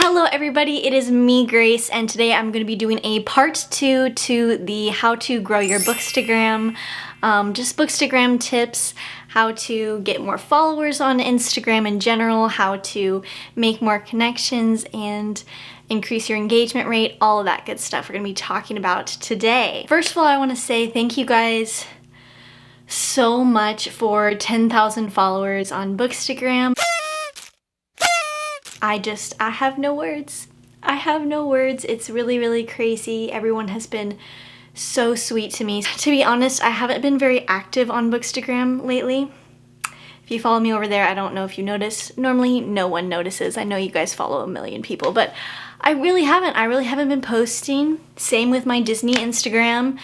Hello everybody, it is me, Grace, and today I'm going to be doing a part 2 to the how to grow your Bookstagram, just Bookstagram tips, how to get more followers on Instagram in general, how to make more connections and increase your engagement rate, all of that good stuff we're going to be talking about today. First of all, I want to say thank you guys so much for 10,000 followers on Bookstagram. I have no words. I have no words. It's really crazy. Everyone has been so sweet to me. To be honest, I haven't been very active on Bookstagram lately. If you follow me over there, I don't know if you notice. Normally, no one notices. I know you guys follow a million people, but I really haven't. I really haven't been posting. Same with my Disney Instagram.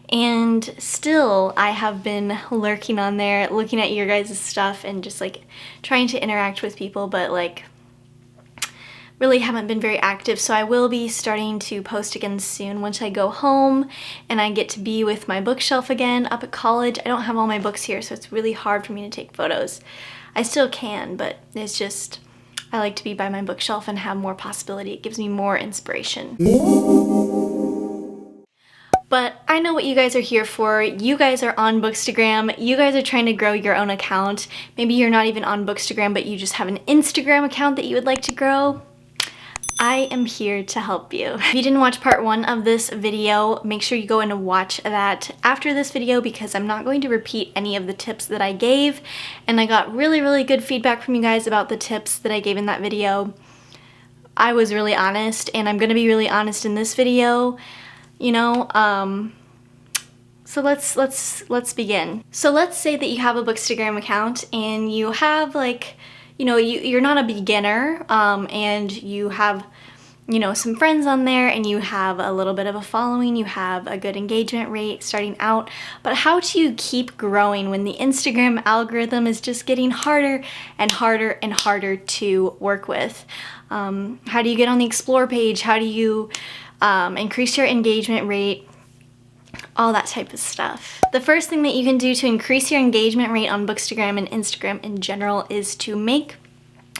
And still, I have been lurking on there, looking at your guys' stuff and just like trying to interact with people, but like really haven't been very active. So I will be starting to post again soon once I go home and I get to be with my bookshelf again up at college. I don't have all my books here, so it's really hard for me to take photos. I still can, but it's just, I like to be by my bookshelf and have more possibility. It gives me more inspiration. But I know what you guys are here for. You guys are on Bookstagram. You guys are trying to grow your own account. Maybe you're not even on Bookstagram, but you just have an Instagram account that you would like to grow. I am here to help you. If you didn't watch part 1 of this video, make sure you go and watch that after this video because I'm not going to repeat any of the tips that I gave. And I got really good feedback from you guys about the tips that I gave in that video. I was really honest, and I'm gonna be really honest in this video, you know. So let's begin. So let's say that you have a Bookstagram account and you have like, you know, you're not a beginner, and you have, you know, some friends on there and you have a little bit of a following, you have a good engagement rate starting out, but how do you keep growing when the Instagram algorithm is just getting harder and harder to work with? How do you get on the explore page? How do you increase your engagement rate? All that type of stuff. The first thing that you can do to increase your engagement rate on Bookstagram and Instagram in general is to make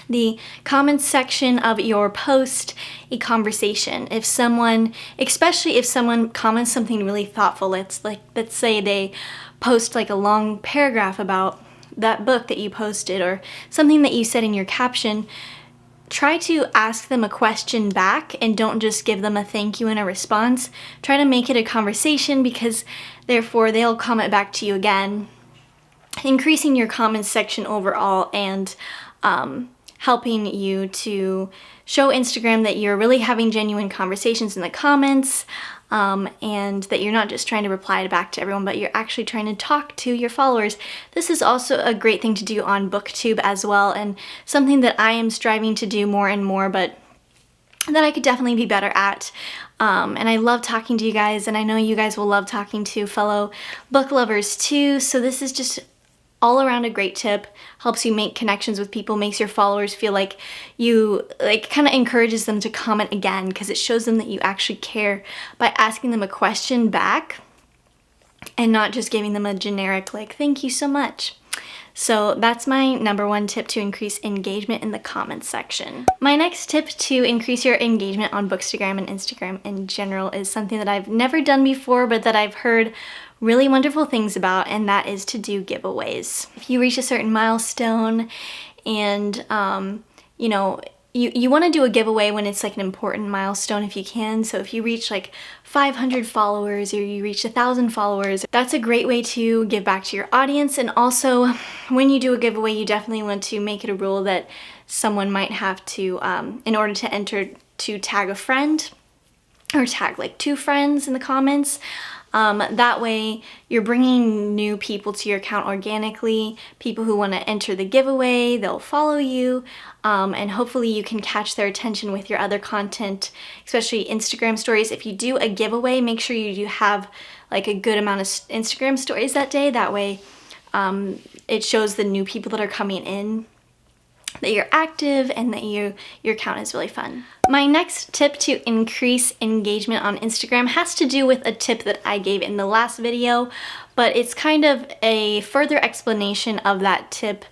the comments section of your post a conversation. If someone, especially if someone comments something really thoughtful, let's say they post like a long paragraph about that book that you posted or something that you said in your caption, try to ask them a question back and don't just give them a thank you and a response. Try to make it a conversation because therefore they'll comment back to you again, increasing your comments section overall and helping you to show Instagram that you're really having genuine conversations in the comments, and that you're not just trying to reply back to everyone, but you're actually trying to talk to your followers. This is also a great thing to do on BookTube as well, and something that I am striving to do more and more, but that I could definitely be better at. And I love talking to you guys, and I know you guys will love talking to fellow book lovers too, so this is just all around a great tip. Helps you make connections with people, makes your followers feel like you, like, kind of encourages them to comment again because it shows them that you actually care by asking them a question back and not just giving them a generic like thank you so much. So that's my number 1 tip to increase engagement in the comments section. My next tip to increase your engagement on Bookstagram and Instagram in general is something that I've never done before but that I've heard really wonderful things about, and that is to do giveaways. If you reach a certain milestone and you know, you want to do a giveaway when it's like an important milestone if you can. So if you reach like 500 followers or you reach 1,000 followers, that's a great way to give back to your audience. And also when you do a giveaway, you definitely want to make it a rule that someone might have to, in order to enter, to tag a friend or tag like 2 friends in the comments. That way you're bringing new people to your account organically, people who want to enter the giveaway, they'll follow you, and hopefully you can catch their attention with your other content, especially Instagram stories. If you do a giveaway, make sure you do have like a good amount of Instagram stories that day. That way it shows the new people that are coming in that you're active and that your account is really fun. My next tip to increase engagement on Instagram has to do with a tip that I gave in the last video, but it's kind of a further explanation of that tip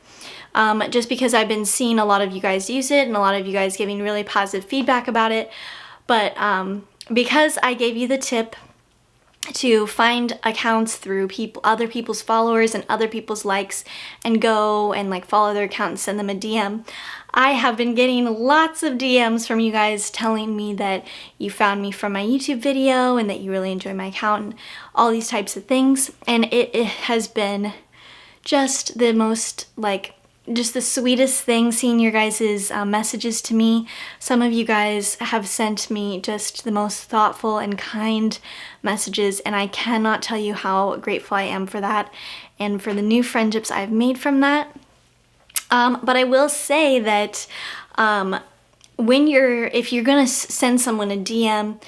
just because I've been seeing a lot of you guys use it and a lot of you guys giving really positive feedback about it. But because I gave you the tip to find accounts through other people's followers and other people's likes and go and like follow their account and send them a DM, I have been getting lots of DMs from you guys telling me that you found me from my YouTube video and that you really enjoy my account and all these types of things. And it has been just the most, like, just the sweetest thing seeing your guys' messages to me. Some of you guys have sent me just the most thoughtful and kind messages, and I cannot tell you how grateful I am for that and for the new friendships I've made from that. But I will say that if you're gonna send someone a DM,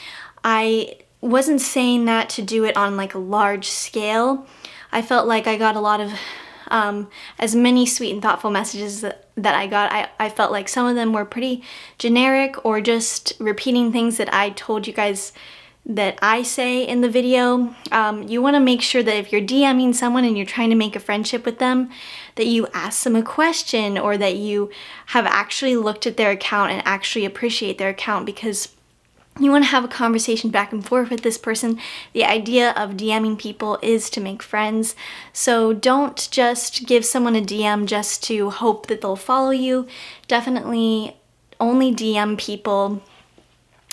I wasn't saying that to do it on like a large scale. I felt like I got a lot of as many sweet and thoughtful messages that I got. I felt like some of them were pretty generic or just repeating things that I told you guys that I say in the video. You want to make sure that if you're DMing someone and you're trying to make a friendship with them, that you ask them a question or that you have actually looked at their account and actually appreciate their account, because you want to have a conversation back and forth with this person. The idea of DMing people is to make friends. So don't just give someone a DM just to hope that they'll follow you. Definitely only DM people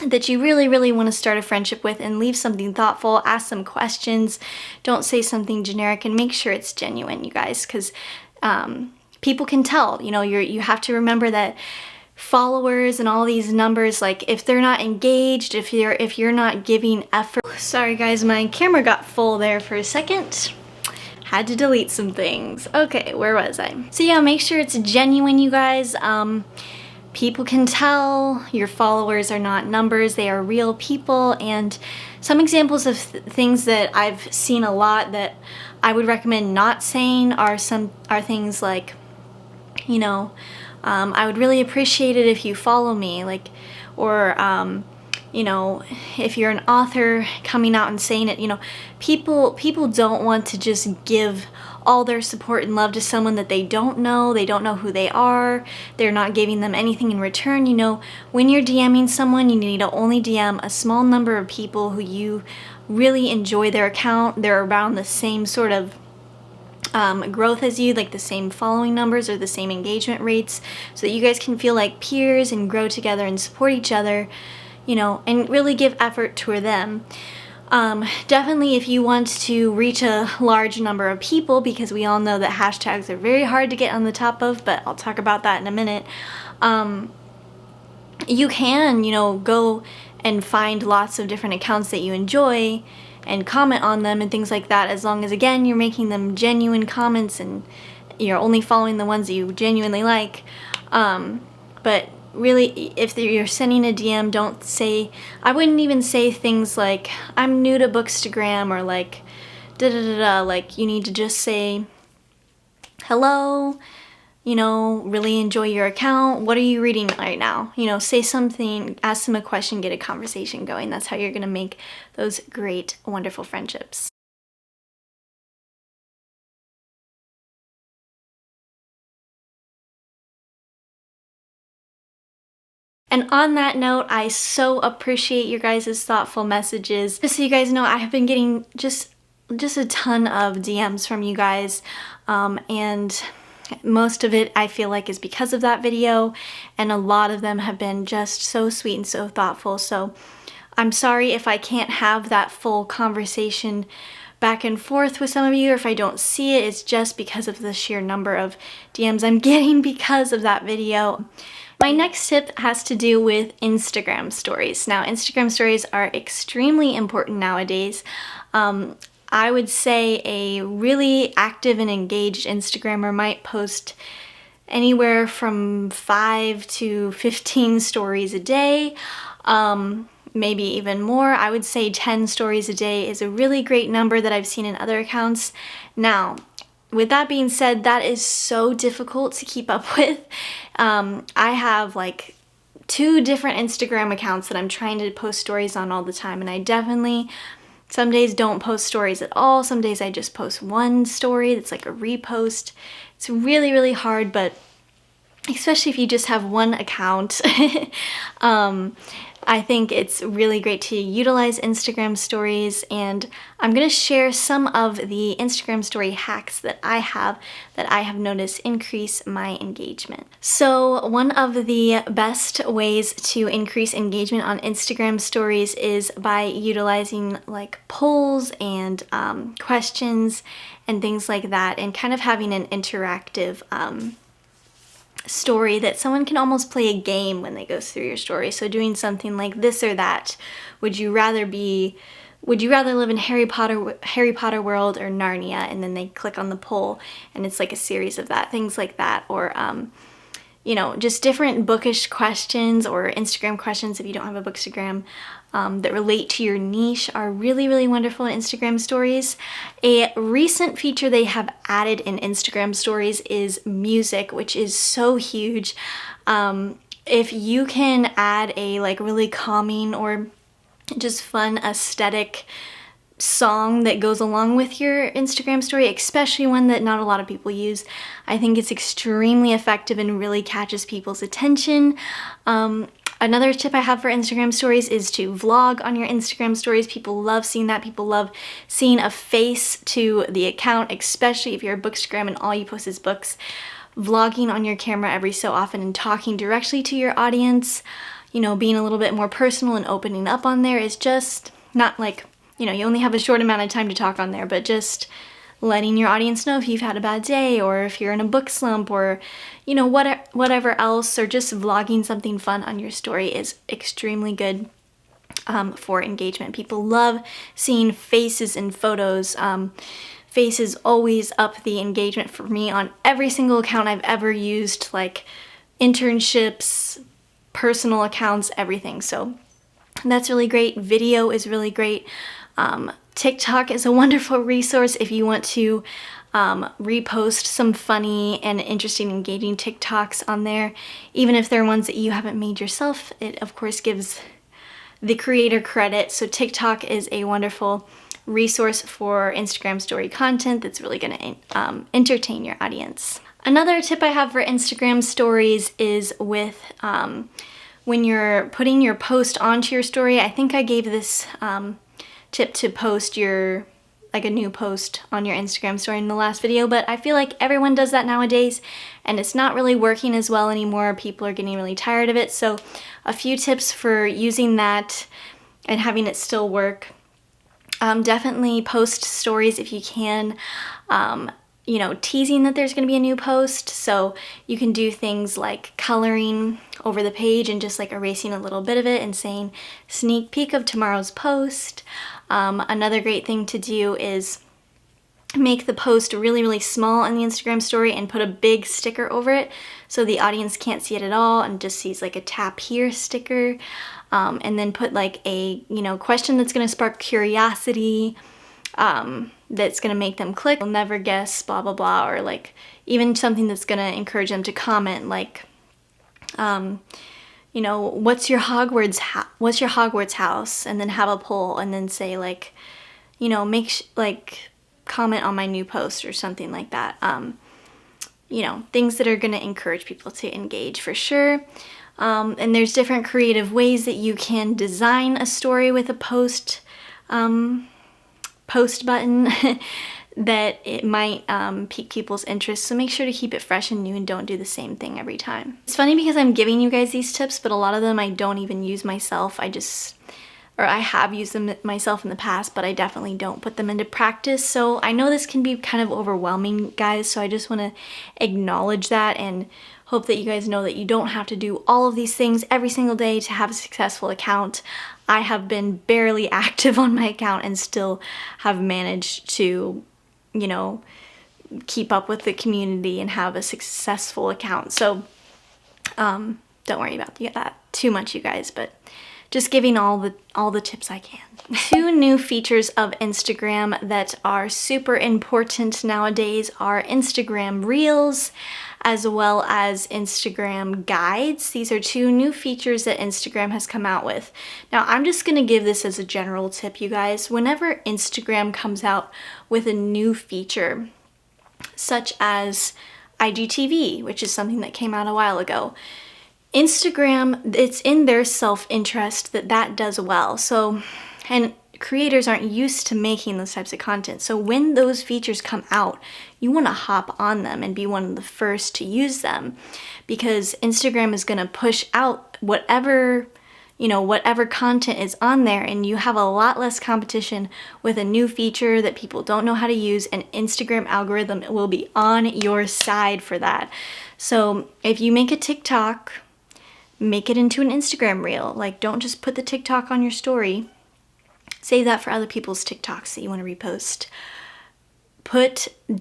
that you really, really want to start a friendship with, and leave something thoughtful, ask some questions. Don't say something generic, and make sure it's genuine, you guys, because people can tell. You know, you have to remember that followers and all these numbers, like if they're not engaged, if you're not giving effort. Sorry guys, my camera got full there for a second. Had to delete some things. Okay, where was I? So yeah, make sure it's genuine, you guys. People can tell your followers are not numbers, they are real people. And some examples of things that I've seen a lot that I would recommend not saying are things like, you know, I would really appreciate it if you follow me, like, or, you know, if you're an author coming out and saying it, you know, people don't want to just give all their support and love to someone that they don't know who they are, they're not giving them anything in return. You know, when you're DMing someone, you need to only DM a small number of people who you really enjoy their account, they're around the same sort of growth as you, like the same following numbers or the same engagement rates, so that you guys can feel like peers and grow together and support each other, you know, and really give effort toward them. Definitely if you want to reach a large number of people, because we all know that hashtags are very hard to get on the top of, but I'll talk about that in a minute, you can, you know, go and find lots of different accounts that you enjoy and comment on them and things like that, as long as, again, you're making them genuine comments and you're only following the ones that you genuinely like. But really, if you're sending a DM, don't say, I wouldn't even say things like, I'm new to Bookstagram, or like, da-da-da-da. Like, you need to just say, hello, you know, really enjoy your account. What are you reading right now? You know, say something, ask them a question, get a conversation going. That's how you're going to make those great, wonderful friendships. And on that note, I so appreciate your guys' thoughtful messages. Just so you guys know, I have been getting just a ton of DMs from you guys, and most of it I feel like is because of that video, and a lot of them have been just so sweet and so thoughtful. So I'm sorry if I can't have that full conversation back and forth with some of you, or if I don't see it, it's just because of the sheer number of DMs I'm getting because of that video. My next tip has to do with Instagram stories. Now, Instagram stories are extremely important nowadays. I would say a really active and engaged Instagrammer might post anywhere from 5 to 15 stories a day, maybe even more. I would say 10 stories a day is a really great number that I've seen in other accounts. Now, with that being said, that is so difficult to keep up with. I have like 2 different Instagram accounts that I'm trying to post stories on all the time, and I definitely some days don't post stories at all. Some days I just post one story that's like a repost. It's really, really hard, but especially if you just have one account, I think it's really great to utilize Instagram stories, and I'm going to share some of the Instagram story hacks that I have noticed increase my engagement. So one of the best ways to increase engagement on Instagram stories is by utilizing like polls and questions and things like that, and kind of having an interactive story that someone can almost play a game when they go through your story. So doing something like this or that. Would you rather live in Harry Potter world or Narnia? And then they click on the poll and it's like a series of that, things like that. Or you know, just different bookish questions or Instagram questions if you don't have a Bookstagram that relate to your niche are really, really wonderful in Instagram stories. A recent feature they have added in Instagram stories is music, which is so huge. If you can add a like really calming or just fun aesthetic song that goes along with your Instagram story, especially one that not a lot of people use, I think it's extremely effective and really catches people's attention. Another tip I have for Instagram stories is to vlog on your Instagram stories. People love seeing that. People love seeing a face to the account, especially if you're a Bookstagram and all you post is books. Vlogging on your camera every so often and talking directly to your audience, you know, being a little bit more personal and opening up on there is just not like, you know, you only have a short amount of time to talk on there, but just letting your audience know if you've had a bad day or if you're in a book slump or, you know, whatever else, or just vlogging something fun on your story is extremely good for engagement. People love seeing faces in photos. Faces always up the engagement for me on every single account I've ever used, like internships, personal accounts, everything. So that's really great. Video is really great. TikTok is a wonderful resource if you want to repost some funny and interesting, engaging TikToks on there. Even if they're ones that you haven't made yourself, it of course gives the creator credit. So TikTok is a wonderful resource for Instagram story content that's really going to entertain your audience. Another tip I have for Instagram stories is with when you're putting your post onto your story. I think I gave this tip to post a new post on your Instagram story in the last video, but I feel like everyone does that nowadays and it's not really working as well anymore. People are getting really tired of it. So a few tips for using that and having it still work. Definitely post stories if you can, you know, teasing that there's going to be a new post. So you can do things like coloring over the page and just like erasing a little bit of it and saying sneak peek of tomorrow's post. Another great thing to do is make the post really, really small on the Instagram story and put a big sticker over it so the audience can't see it at all and just sees like a tap here sticker. And then put like a, you know, question that's going to spark curiosity, that's going to make them click. They'll never guess, blah, blah, blah. Or like even something that's going to encourage them to comment, like, you know, what's your Hogwarts house? And then have a poll and then say like, you know, comment on my new post or something like that. You know, things that are going to encourage people to engage for sure. And there's different creative ways that you can design a story with a post button that it might pique people's interest. So make sure to keep it fresh and new and don't do the same thing every time. It's funny because I'm giving you guys these tips, but a lot of them I don't even use myself. I have used them myself in the past, but I definitely don't put them into practice. So I know this can be kind of overwhelming, guys, so I just want to acknowledge that and hope that you guys know that you don't have to do all of these things every single day to have a successful account. I have been barely active on my account and still have managed to, you know, keep up with the community and have a successful account. So don't worry about that too much, you guys, but just giving all the tips I can. 2 new features of Instagram that are super important nowadays are Instagram Reels as well as Instagram Guides. These are 2 new features that Instagram has come out with. Now, I'm just gonna give this as a general tip, you guys. Whenever Instagram comes out with a new feature, such as IGTV, which is something that came out a while ago. Instagram, it's in their self-interest that that does well. So, and creators aren't used to making those types of content. So when those features come out, you want to hop on them and be one of the first to use them, because Instagram is going to push out whatever content is on there, and you have a lot less competition with a new feature that people don't know how to use, and Instagram algorithm will be on your side for that. So if you make a TikTok, make it into an Instagram reel. Like, don't just put the TikTok on your story. Save that for other people's TikToks that you want to repost.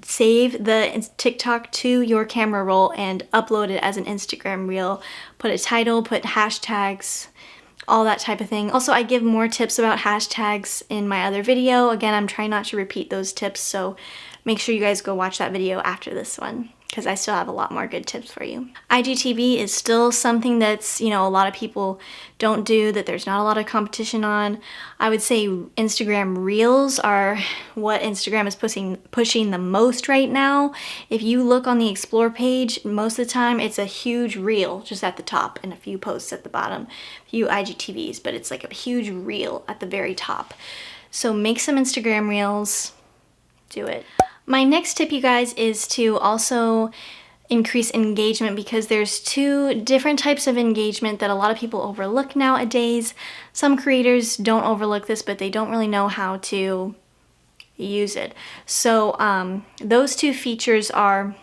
Save the TikTok to your camera roll and upload it as an Instagram reel. Put a title, put hashtags, all that type of thing. Also, I give more tips about hashtags in my other video. Again, I'm trying not to repeat those tips, so make sure you guys go watch that video after this one, because I still have a lot more good tips for you. IGTV is still something that's, a lot of people don't do, that there's not a lot of competition on. I would say Instagram Reels are what Instagram is pushing the most right now. If you look on the Explore page, most of the time it's a huge reel just at the top and a few posts at the bottom, a few IGTVs, but it's like a huge reel at the very top. So make some Instagram Reels, do it. My next tip, you guys, is to also increase engagement, because there's two different types of engagement that a lot of people overlook nowadays. Some creators don't overlook this, but they don't really know how to use it. So those two features are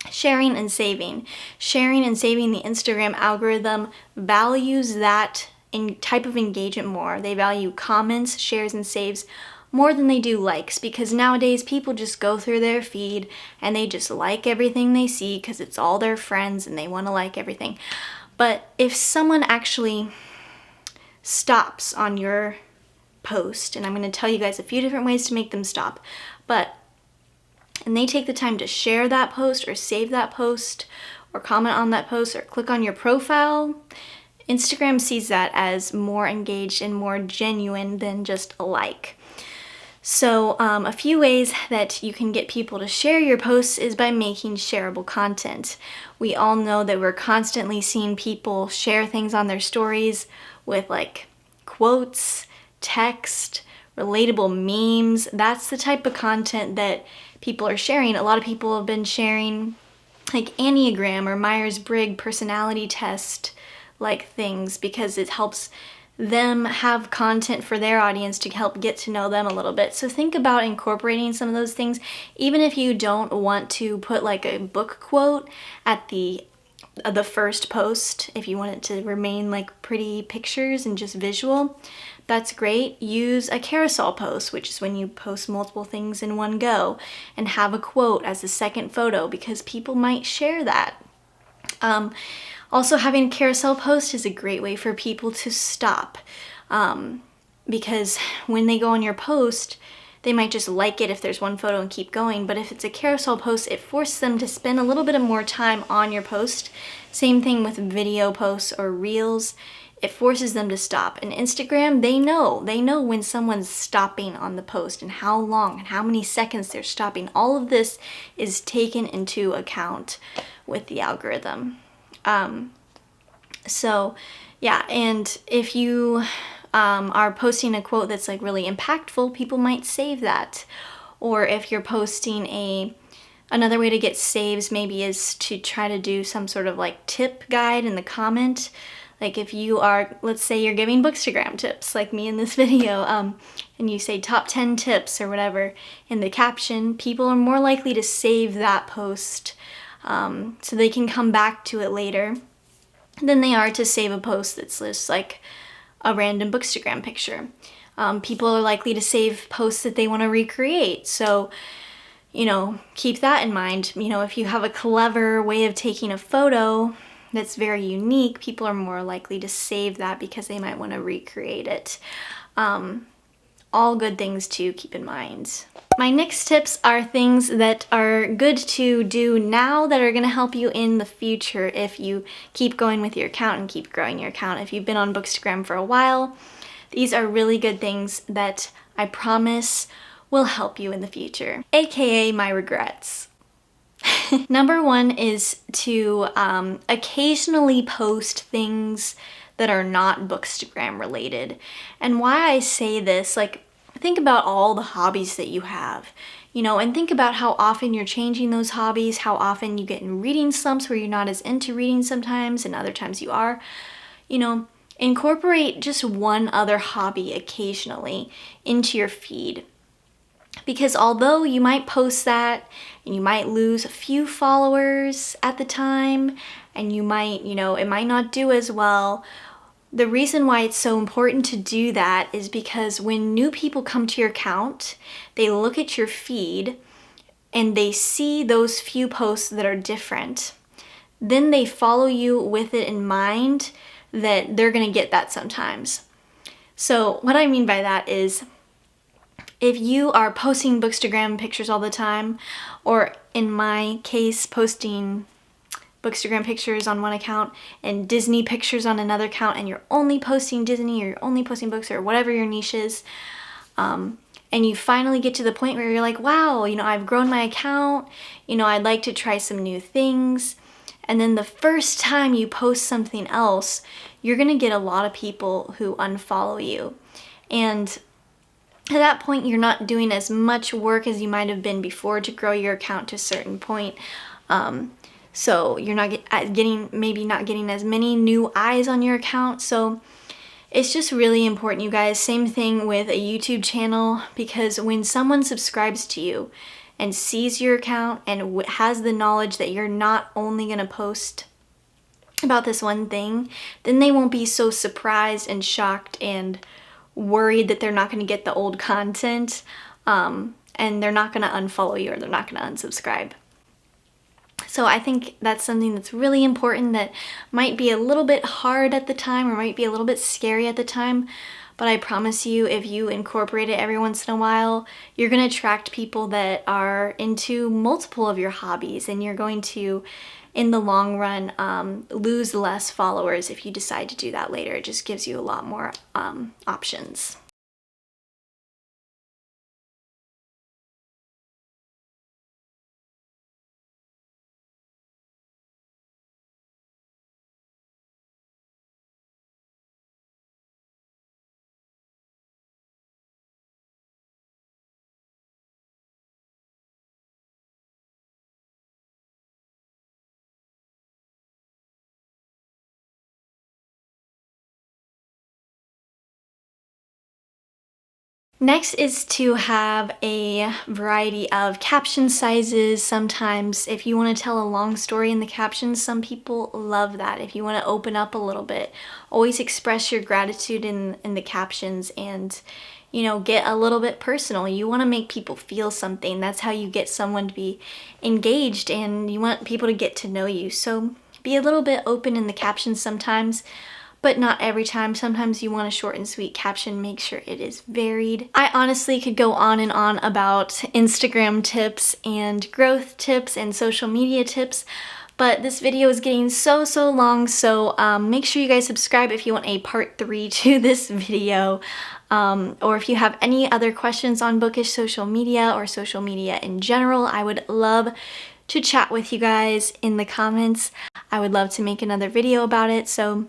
sharing and saving. Sharing and saving, the Instagram algorithm values that type of engagement more. They value comments, shares, and saves more than they do likes, because nowadays people just go through their feed and they just like everything they see because it's all their friends and they want to like everything. But if someone actually stops on your post, and I'm going to tell you guys a few different ways to make them stop, and they take the time to share that post or save that post or comment on that post or click on your profile, Instagram sees that as more engaged and more genuine than just a like. So a few ways that you can get people to share your posts is by making shareable content. We all know that we're constantly seeing people share things on their stories with like quotes, text, relatable memes. That's the type of content that people are sharing. A lot of people have been sharing like Enneagram or Myers-Briggs personality test like things, because it helps them have content for their audience to help get to know them a little bit. So think about incorporating some of those things, even if you don't want to put like a book quote at the first post. If you want it to remain like pretty pictures and just visual, that's great. Use a carousel post, which is when you post multiple things in one go, and have a quote as the second photo, because people might share that. Also, having a carousel post is a great way for people to stop, because when they go on your post, they might just like it if there's one photo and keep going, but if it's a carousel post, it forces them to spend a little bit of more time on your post. Same thing with video posts or reels. It forces them to stop. And Instagram, they know when someone's stopping on the post and how long and how many seconds they're stopping. All of this is taken into account with the algorithm. So yeah, and if you are posting a quote that's like really impactful, people might save that. Or if you're posting another way to get saves maybe is to try to do some sort of like tip guide in the comment. Like if you are, let's say you're giving Bookstagram tips like me in this video, and you say top 10 tips or whatever in the caption, people are more likely to save that post so they can come back to it later than they are to save a post that's just like a random Bookstagram picture. People are likely to save posts that they want to recreate. So, keep that in mind. If you have a clever way of taking a photo that's very unique, people are more likely to save that because they might want to recreate it. All good things to keep in mind. My next tips are things that are good to do now that are going to help you in the future if you keep going with your account and keep growing your account. If you've been on Bookstagram for a while, these are really good things that I promise will help you in the future, aka my regrets. Number one is to occasionally post things that are not Bookstagram related. And why I say this, like, think about all the hobbies that you have, you know, and think about how often you're changing those hobbies, how often you get in reading slumps where you're not as into reading sometimes and other times you are. You know, incorporate just one other hobby occasionally into your feed. Because although you might post that and you might lose a few followers at the time and you might, you know, it might not do as well, the reason why it's so important to do that is because when new people come to your account, they look at your feed and they see those few posts that are different. Then they follow you with it in mind that they're gonna get that sometimes. So what I mean by that is, if you are posting Bookstagram pictures all the time, or in my case, posting Bookstagram pictures on one account and Disney pictures on another account, and you're only posting Disney or you're only posting books or whatever your niche is, and you finally get to the point where you're like, wow, you know, I've grown my account, you know, I'd like to try some new things. And then the first time you post something else, you're gonna get a lot of people who unfollow you. And at that point, you're not doing as much work as you might have been before to grow your account to a certain point. So you're not maybe not getting as many new eyes on your account. So it's just really important, you guys. Same thing with a YouTube channel, because when someone subscribes to you and sees your account and has the knowledge that you're not only going to post about this one thing, then they won't be so surprised and shocked and worried that they're not going to get the old content, and they're not going to unfollow you or they're not going to unsubscribe. So I think that's something that's really important, that might be a little bit hard at the time or might be a little bit scary at the time, but I promise you, if you incorporate it every once in a while, you're going to attract people that are into multiple of your hobbies, and you're going to, in the long run, lose less followers if you decide to do that later. It just gives you a lot more options. Next is to have a variety of caption sizes. Sometimes if you want to tell a long story in the captions, some people love that. If you want to open up a little bit, always express your gratitude in the captions and, you know, get a little bit personal. You want to make people feel something. That's how you get someone to be engaged, and you want people to get to know you. So be a little bit open in the captions sometimes, but not every time. Sometimes you want a short and sweet caption. Make sure it is varied. I honestly could go on and on about Instagram tips and growth tips and social media tips, but this video is getting so long, so make sure you guys subscribe if you want a part 3 to this video. Or if you have any other questions on bookish social media or social media in general, I would love to chat with you guys in the comments. I would love to make another video about it. So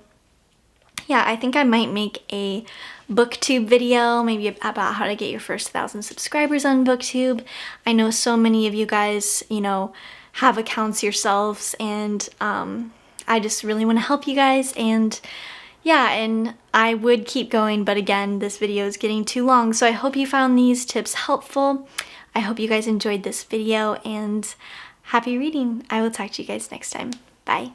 yeah, I think I might make a booktube video, maybe about how to get your first 1,000 subscribers on booktube. I know so many of you guys, you know, have accounts yourselves, and I just really want to help you guys. And yeah, and I would keep going, but again, this video is getting too long, so I hope you found these tips helpful. I hope you guys enjoyed this video, and happy reading. I will talk to you guys next time. Bye.